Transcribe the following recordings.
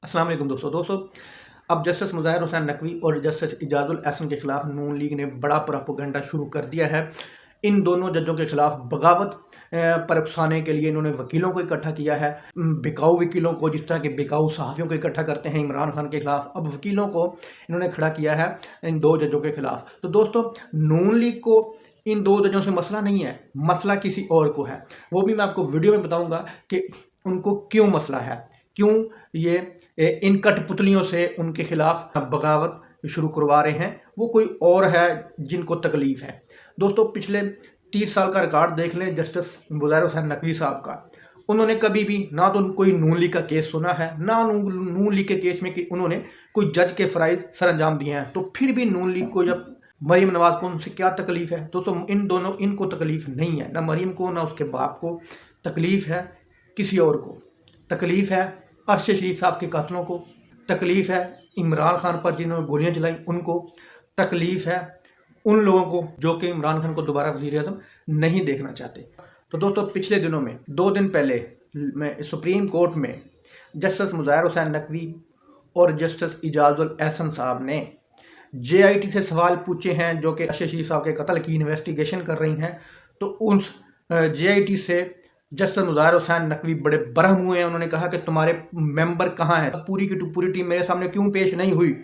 अस्सलाम वालेकुम दोस्तों अब जस्टिस मुज़ाहिर हुसैन नकवी और जस्टिस इजाज़ुल एहसन के खिलाफ नून लीग ने बड़ा प्रोपेगेंडा शुरू कर दिया है। इन दोनों जजों के खिलाफ बगावत पर उकसाने के लिए इन्होंने वकीलों को इकट्ठा किया है। बिकाऊ वकीलों को, जिस तरह के बिकाऊ सहाफ़ियों को इकट्ठा करते हैं इमरान खान के खिलाफ, अब वकीलों को इन्होंने खड़ा किया है इन दो जजों के खिलाफ। तो दोस्तों, नून लीग को इन दो जजों से मसला नहीं है, मसला किसी और को है। वो भी मैं आपको वीडियो में बताऊंगा कि उनको क्यों मसला है, क्यों ये इन कठपुतलियों से उनके खिलाफ बगावत शुरू करवा रहे हैं। वो कोई और है जिनको तकलीफ है। दोस्तों, पिछले 30 साल का रिकॉर्ड देख लें जस्टिस मुज़ाहिर हुसैन नकवी साहब का। उन्होंने कभी भी ना तो कोई नून लीग का केस सुना है, ना नून लीग के केस में कि उन्होंने कोई जज के फ़राइज़ सर अंजाम दिए हैं। तो फिर भी नून लीग को जब मरीम नवाज़ को उनसे क्या तकलीफ़ है? दोस्तों, इनको तकलीफ़ नहीं है, ना मरीम को ना उसके बाप को। तकलीफ़ है किसी और को। तकलीफ़ है अरशद शरीफ साहब के कातलों को। तकलीफ़ है इमरान खान पर जिन्होंने गोलियां चलाई उनको। तकलीफ़ है उन लोगों को जो कि इमरान खान को दोबारा वज़ीर-ए-आज़म नहीं देखना चाहते। तो दोस्तों, पिछले दिनों में 2 दिन पहले मैं सुप्रीम कोर्ट में जस्टिस मुज़ाहिर हुसैन नकवी और जस्टिस इजाज़ुल एहसन साहब ने JIT से सवाल पूछे हैं, जो कि अरशद शरीफ साहब के कत्ल की इन्वेस्टिगेशन कर रही हैं। तो उस JIT से जस्टिस मुज़ाहिर हुसैन नकवी बड़े बरहम हुए हैं। उन्होंने कहा कि तुम्हारे मेंबर कहाँ हैं? पूरी की पूरी टीम मेरे सामने क्यों पेश नहीं हुई?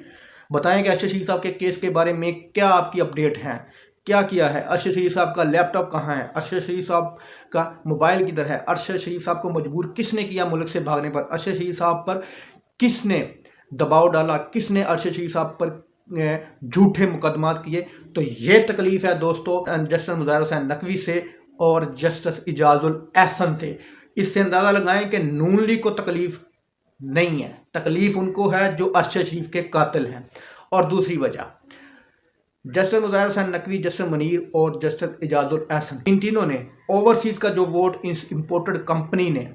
बताएं कि अरशद शरीफ साहब के केस के बारे में क्या आपकी अपडेट है, क्या किया है? अरशद शरीफ साहब का लैपटॉप कहाँ है? अरशद शरीफ साहब का मोबाइल किधर है? अरशद शरीफ साहब को मजबूर किसने किया मुल्क से भागने पर? अरशद शरीफ साहब पर किसने दबाव डाला? किसने अरशद शरीफ साहब पर झूठे मुकदमात किए? तो ये तकलीफ़ है दोस्तों जस्टिस मुज़ाहिर हुसैन नकवी से और जस्टिस इजाज़ुल एहसन से। इससे अंदाज़ा लगाएं कि नून लीग को तकलीफ़ नहीं है, तकलीफ़ उनको है जो अरशद शरीफ के कातिल हैं। और दूसरी वजह, जस्टिस मुज़ाहिर हुसैन नकवी, जस्टिस मुनीर और जस्टिस इजाज़ुल एहसन, इन तीनों ने ओवरसीज़ का जो वोट इस इम्पोर्टेड कंपनी ने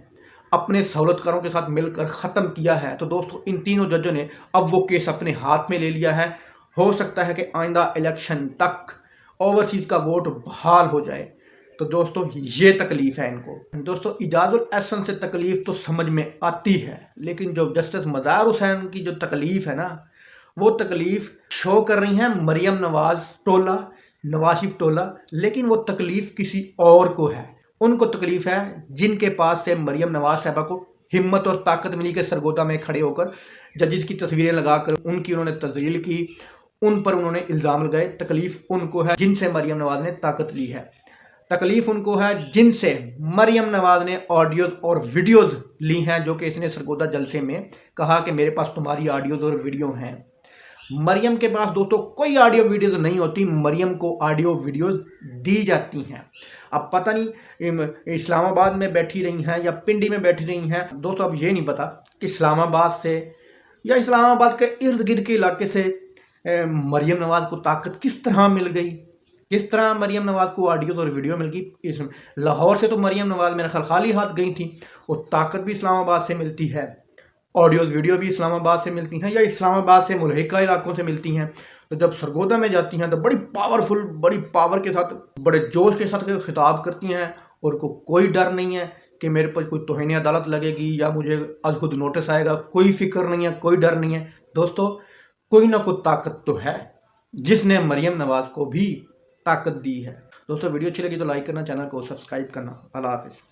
अपने सहूलतकारों के साथ मिलकर ख़त्म किया है। तो दोस्तों, इन तीनों जजों ने अब वो केस अपने हाथ में ले लिया है। हो सकता है कि आइंदा इलेक्शन तक ओवरसीज़ का वोट बहाल हो जाए। तो दोस्तों, ये तकलीफ़ है इनको। दोस्तों, इजाज़ुल एहसन से तकलीफ़ तो समझ में आती है, लेकिन जो जस्टिस मुज़ाहिर हुसैन की जो तकलीफ़ है ना, वो तकलीफ़ शो कर रही हैं मरीम नवाज़ टोला, नवाज शरीफ टोला, लेकिन वो तकलीफ़ किसी और को है। उनको तकलीफ़ है जिनके पास से मरीम नवाज साहबा को हिम्मत और ताकत मिली के सरगोदा में खड़े होकर जजेस की तस्वीरें लगाकर उनकी उन्होंने तज़लील की, उन पर उन्होंने इल्ज़ाम लगाए। तकलीफ़ उनको है जिनसे मरीम नवाज़ ने ताकत ली है। तकलीफ़ उनको है जिनसे मरीम नवाज़ ने ऑडियोज़ और वीडियोज़ ली हैं, जो कि इसने सरगोदा जलसे में कहा कि मेरे पास तुम्हारी ऑडियोज़ और वीडियो हैं। मरीम के पास दोस्तों कोई ऑडियो वीडियोज़ नहीं होती, मरीम को ऑडियो वीडियोज़ दी जाती हैं। अब पता नहीं इस्लामाबाद में बैठी रही हैं या पिंडी में बैठी रही हैं। दोस्तों, अब ये नहीं पता कि इस्लामाबाद से या इस्लामाबाद के इर्द गिर्द के इलाके से मरीम नवाज़ को ताकत किस तरह मिल गई, किस तरह मरीम नवाज़ को ऑडियो और वीडियो मिल गई। लाहौर से तो मरीम नवाज़ मेरे ख्याल खाली हाथ गई थी, और ताकत भी इस्लामाबाद से मिलती है, ऑडियो वीडियो भी इस्लामाबाद से मिलती हैं या इस्लामाबाद से मुल्हिका इलाकों से मिलती हैं। तो जब सरगोदा में जाती हैं तो बड़ी पावरफुल, बड़ी पावर के साथ, बड़े जोश के साथ खिताब करती हैं, और कोई डर नहीं है कि मेरे पर कोई तौहीन अदालत लगेगी या मुझे आज खुद नोटिस आएगा। कोई फिक्र नहीं है, कोई डर नहीं है। दोस्तों, कोई ना कोई ताकत तो है जिसने मरीम नवाज़ को भी ताकत दी है। दोस्तों, वीडियो अच्छी लगी तो लाइक करना, चैनल को सब्सक्राइब करना। अल्लाह हाफिज़।